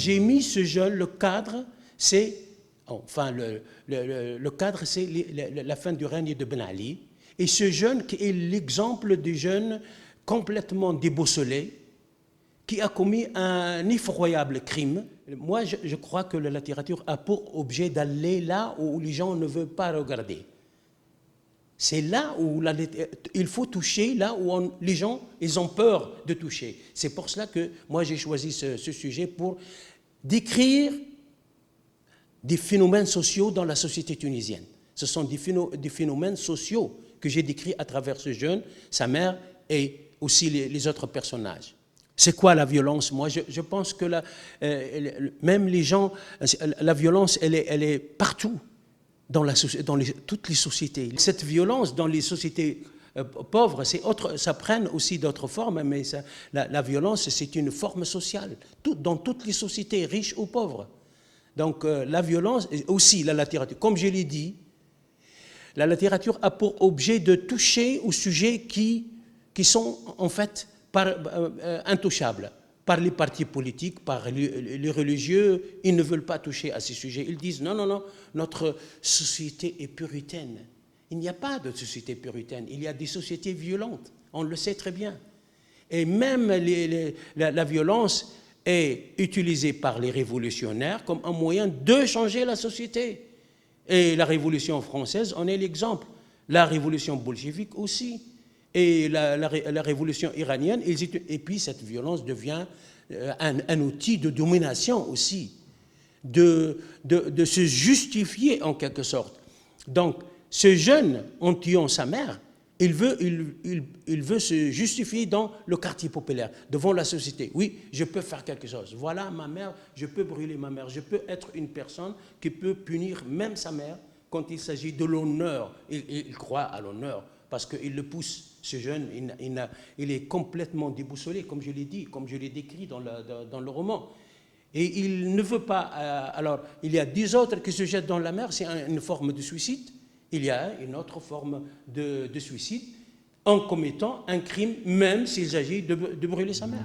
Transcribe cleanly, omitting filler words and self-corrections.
j'ai mis ce jeune, le cadre, c'est, enfin, le cadre, c'est la fin du règne de Ben Ali. Et ce jeune qui est l'exemple du jeune complètement déboussolé, qui a commis un effroyable crime. Moi, je crois que la littérature a pour objet d'aller là où les gens ne veulent pas regarder. C'est là où il faut toucher, là où les gens ils ont peur de toucher. C'est pour cela que moi j'ai choisi ce sujet pour décrire des phénomènes sociaux dans la société tunisienne. Ce sont des phénomènes sociaux que j'ai décrits à travers ce jeune, sa mère et aussi les autres personnages. C'est quoi la violence? Moi, je pense que même les gens, la violence, elle est partout dans toutes les sociétés. Cette violence dans les sociétés pauvres, ça prend aussi d'autres formes, mais la violence, c'est une forme sociale, dans toutes les sociétés, riches ou pauvres. Donc la violence, aussi la littérature, comme je l'ai dit, la littérature a pour objet de toucher aux sujets qui sont en fait intouchables par les partis politiques, par les religieux. Ils ne veulent pas toucher à ces sujets. Ils disent non, non, non, notre société est puritaine. Il n'y a pas de société puritaine, il y a des sociétés violentes, on le sait très bien. Et même la violence est utilisée par les révolutionnaires comme un moyen de changer la société. Et la Révolution française en est l'exemple. La Révolution bolchevique aussi. Et la Révolution iranienne. Et puis cette violence devient un outil de domination aussi. De se justifier en quelque sorte. Donc, ce jeune, en tuant sa mère, il veut se justifier dans le quartier populaire, devant la société. Oui, je peux faire quelque chose. Voilà ma mère, je peux brûler ma mère. Je peux être une personne qui peut punir même sa mère quand il s'agit de l'honneur. Il croit à l'honneur parce qu'il le pousse. Ce jeune, il est complètement déboussolé, comme je l'ai dit, comme je l'ai décrit dans le roman. Et il ne veut pas... alors, il y a 10 autres qui se jettent dans la mer, c'est une forme de suicide. Il y a une autre forme de suicide en commettant un crime, même s'il s'agit de brûler sa mère.